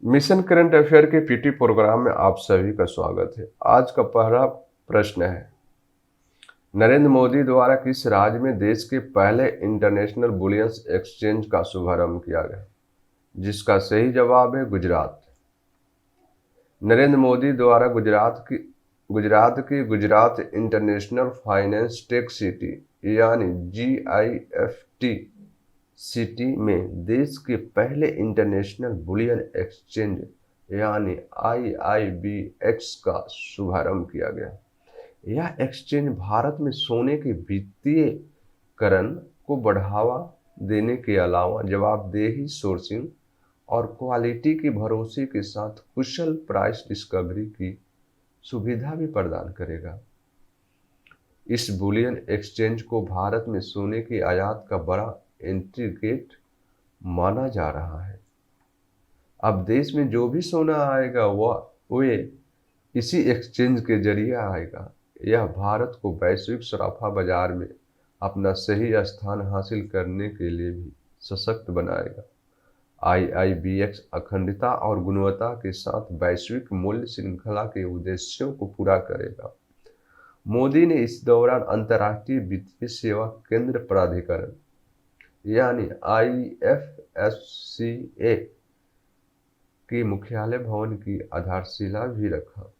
Mission current affair के PT programme में आप सभी का स्वागत है। आज का पहला प्रश्न है, नरेंद्र मोदी द्वारा किस राज्य में देश के पहले इंटरनेशनल बुलियन एक्सचेंज का शुभारंभ किया गया? जिसका सही जवाब है गुजरात। नरेंद्र मोदी द्वारा Gujarat international finance tech city यानी GIFT सिटी में देश के पहले इंटरनेशनल बुलियन एक्सचेंज यानी IIBX का शुभारंभ किया गया। यह एक्सचेंज भारत में सोने के वित्तीयकरण को बढ़ावा देने के अलावा जवाबदेही सोर्सिंग और क्वालिटी के भरोसे के साथ कुशल प्राइस डिस्कवरी की सुविधा भी प्रदान करेगा। इस बुलियन एक्सचेंज को भारत में सोने के आयात का बड़ा एंट्री गेट माना जा रहा है। अब देश में जो भी सोना आएगा वे इसी एक्सचेंज के जरिए आएगा। यह भारत को वैश्विक सराफा बाजार में अपना सही स्थान हासिल करने के लिए भी सशक्त बनाएगा। IIBX अखंडता और गुणवत्ता के साथ वैश्विक मूल्य श्रृंखला के उद्देश्यों को पूरा करेगा। मोदी ने इस दौरान अंतर्राष्ट्रीय वित्तीय सेवा केंद्र प्राधिकरण यानी IFSCA के मुख्यालय भवन की आधारशिला भी रखा।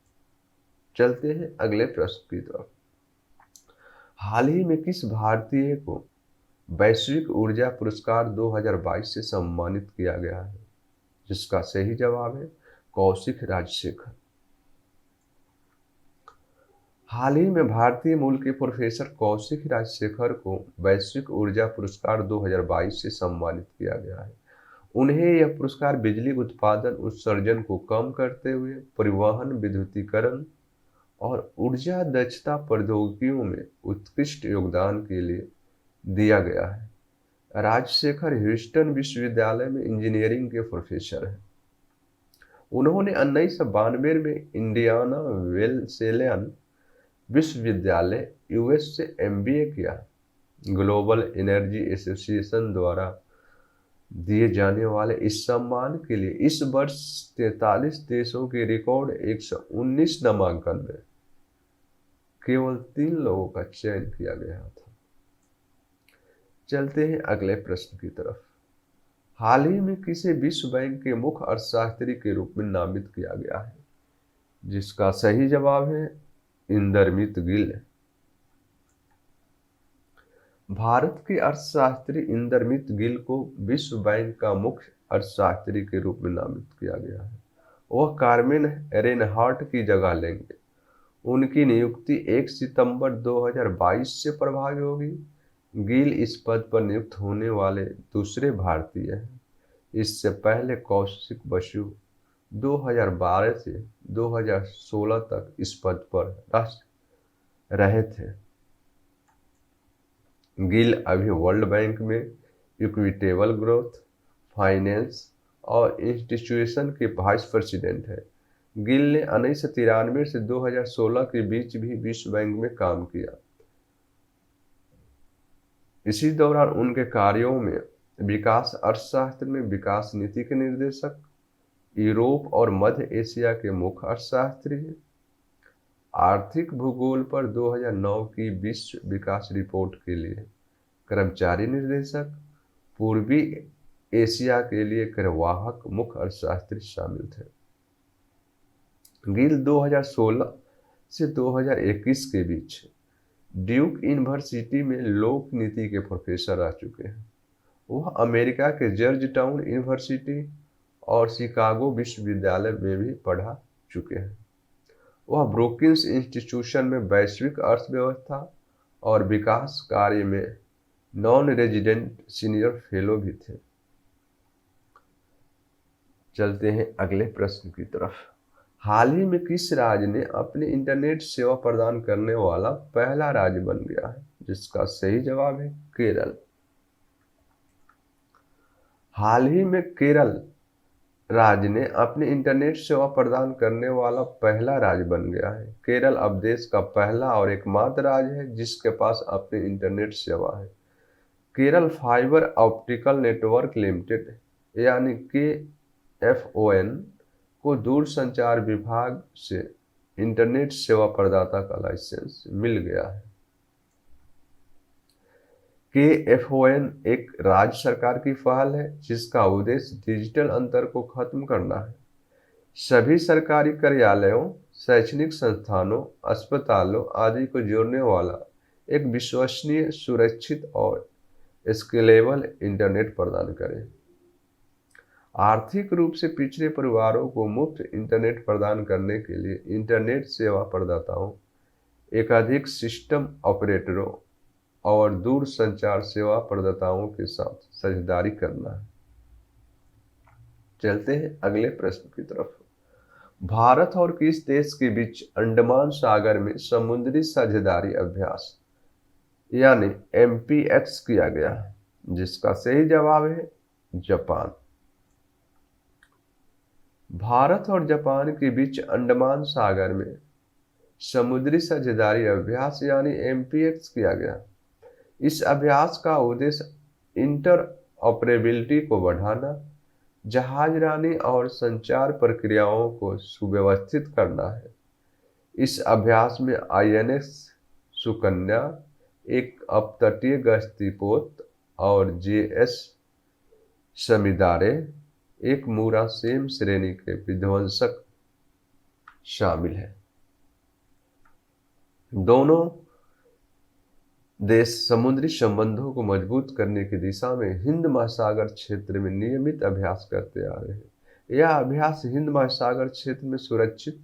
चलते हैं अगले प्रश्न की तरफ। हाल ही में किस भारतीय को वैश्विक ऊर्जा पुरस्कार 2022 से सम्मानित किया गया है? जिसका सही जवाब है कौशिक राजशेखर। हाल ही में भारतीय मूल के प्रोफेसर कौशिक राजशेखर को वैश्विक ऊर्जा पुरस्कार 2022 से सम्मानित किया गया है। उन्हें यह पुरस्कार बिजली उत्पादन उत्सर्जन को कम करते हुए परिवहन, विद्युतीकरण और ऊर्जा दक्षता प्रौद्योगिकियों में उत्कृष्ट योगदान के लिए दिया गया है। राजशेखर ह्यूस्टन विश्वविद्यालय में इंजीनियरिंग के प्रोफेसर हैं। उन्होंने 1992 में इंडियाना वेल्सेलियन विश्वविद्यालय US से MBA किया। ग्लोबल एनर्जी एसोसिएशन द्वारा दिए जाने वाले इस सम्मान के लिए इस वर्ष 43 देशों के रिकॉर्ड 119 नामांकन में केवल 3 लोगों का चयन किया गया था। चलते हैं अगले प्रश्न की तरफ। हाल ही में किसे विश्व बैंक के मुख्य अर्थशास्त्री के रूप में नामित किया गया है? जिसका सही जवाब है इंदरमित गिल। भारत के अर्थशास्त्री इंदरमित गिल को विश्व बैंक का मुख्य अर्थशास्त्री के रूप में नामित किया गया है। वह कार्मेन रेनहार्ट की जगह लेंगे। उनकी नियुक्ति 1 सितंबर 2022 से प्रभावी होगी। गिल इस पद पर नियुक्त होने वाले दूसरे भारतीय हैं। इससे पहले कौशिक बसु 2012 से 2016 तक इस पद पर रहे थे। गिल अभी वर्ल्ड बैंक में इक्विटेबल ग्रोथ फाइनेंस और इंस्टीट्यूशन के वाइस प्रेसिडेंट हैं। गिल ने 1993 से 2016 के बीच भी विश्व बैंक में काम किया। इसी दौरान उनके कार्यों में विकास अर्थशास्त्र में विकास नीति के निर्देशक, यूरोप और मध्य एशिया के मुख्य अर्थशास्त्री हैं। आर्थिक भूगोल पर 2009 की विश्व विकास रिपोर्ट के लिए कर्मचारी निर्देशक, पूर्वी एशिया के लिए कार्यवाहक मुख्य अर्थशास्त्री शामिल थे। गिल 2016 से 2021 के बीच ड्यूक यूनिवर्सिटी में लोक नीति के प्रोफेसर रह चुके हैं। वह अमेरिका के जॉर्ज टाउन यूनिवर्सिटी और शिकागो विश्वविद्यालय में भी पढ़ा चुके हैं। वह ब्रुकिंस इंस्टीट्यूशन में वैश्विक अर्थव्यवस्था और विकास कार्य में नॉन रेजिडेंट सीनियर फेलो भी थे। चलते हैं अगले प्रश्न की तरफ। हाल ही में किस राज्य ने अपने इंटरनेट सेवा प्रदान करने वाला पहला राज्य बन गया है? जिसका सही जवाब है केरल। हाल ही में केरल राज्य ने अपने इंटरनेट सेवा प्रदान करने वाला पहला राज्य बन गया है। केरल अब देश का पहला और एकमात्र राज्य है जिसके पास अपनी इंटरनेट सेवा है। Kerala fibre optical network limited यानी KFON को दूरसंचार विभाग से इंटरनेट सेवा प्रदाता का लाइसेंस मिल गया है। KFON एक राज्य सरकार की पहल है जिसका उद्देश्य डिजिटल अंतर को खत्म करना है। सभी सरकारी कार्यालयों, शैक्षणिक संस्थानों, अस्पतालों आदि को जोड़ने वाला एक विश्वसनीय, सुरक्षित और स्केलेबल इंटरनेट प्रदान करें। आर्थिक रूप से पिछड़े परिवारों को मुफ्त इंटरनेट प्रदान करने के लिए इंटरनेट सेवा प्रदाताओं, एकाधिक सिस्टम ऑपरेटरों और दूर संचार सेवा प्रदाताओं के साथ साझेदारी करना है। चलते हैं अगले प्रश्न की तरफ। भारत और किस देश के बीच अंडमान सागर में समुद्री साझेदारी अभ्यास यानी MPX किया गया, जिसका सही जवाब है जापान। भारत और जापान के बीच अंडमान सागर में समुद्री साझेदारी अभ्यास यानी MPX किया गया। इस अभ्यास का उद्देश्य इंटर ऑपरेबिलिटी को बढ़ाना, जहाजरानी और संचार प्रक्रियाओं को सुव्यवस्थित करना है। इस अभ्यास में INS सुकन्या, एक अपतटीय गश्ती पोत और JS समिदारे, एक मुरासेम श्रेणी के विध्वंसक शामिल है। दोनों देश समुद्री संबंधों को मजबूत करने की दिशा में हिंद महासागर क्षेत्र में नियमित अभ्यास करते आ रहे हैं। यह अभ्यास हिंद महासागर क्षेत्र में सुरक्षित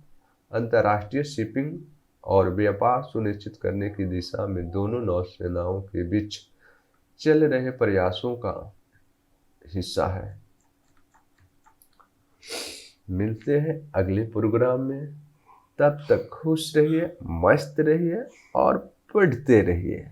अंतर्राष्ट्रीय शिपिंग और व्यापार सुनिश्चित करने की दिशा में दोनों नौसेनाओं के बीच चल रहे प्रयासों का हिस्सा है। मिलते हैं अगले प्रोग्राम में, तब तक खुश रहिए, मस्त रहिए और पढ़ते रहिए।